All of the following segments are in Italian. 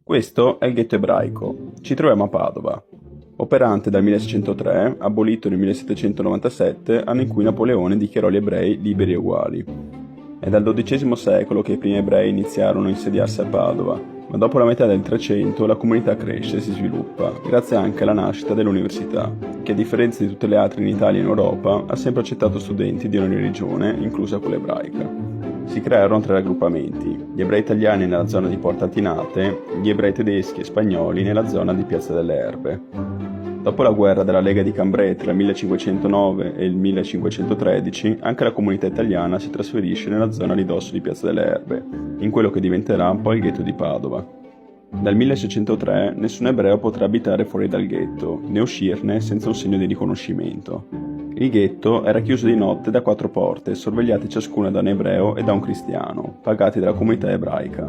Questo è il ghetto ebraico. Ci troviamo a Padova. Operante dal 1603, abolito nel 1797, anno in cui Napoleone dichiarò gli ebrei liberi e uguali. È dal XII secolo che i primi ebrei iniziarono a insediarsi a Padova, ma dopo la metà del Trecento la comunità cresce e si sviluppa, grazie anche alla nascita dell'università, che a differenza di tutte le altre in Italia e in Europa ha sempre accettato studenti di ogni religione, inclusa quella ebraica. Si crearono 3 raggruppamenti: gli ebrei italiani nella zona di Porta Artinate, gli ebrei tedeschi e spagnoli nella zona di Piazza delle Erbe. Dopo la guerra della Lega di Cambrai tra il 1509 e il 1513, anche la comunità italiana si trasferisce nella zona a ridosso di Piazza delle Erbe, in quello che diventerà poi il ghetto di Padova. Dal 1603 nessun ebreo potrà abitare fuori dal ghetto, né uscirne senza un segno di riconoscimento. Il ghetto era chiuso di notte da 4 porte, sorvegliate ciascuna da un ebreo e da un cristiano, pagati dalla comunità ebraica.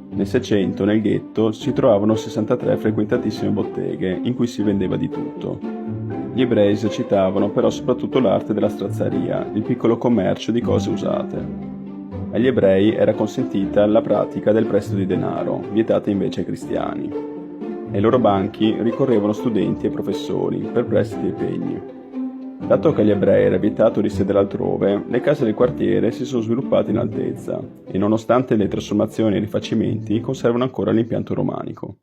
Nel Seicento, nel ghetto, si trovavano 63 frequentatissime botteghe, in cui si vendeva di tutto. Gli ebrei esercitavano però soprattutto l'arte della strazzeria, il piccolo commercio di cose usate. Agli ebrei era consentita la pratica del prestito di denaro, vietata invece ai cristiani. Ai loro banchi ricorrevano studenti e professori per prestiti e pegni. Dato che agli ebrei era vietato risiedere altrove, le case del quartiere si sono sviluppate in altezza e, nonostante le trasformazioni e i rifacimenti, conservano ancora l'impianto romanico.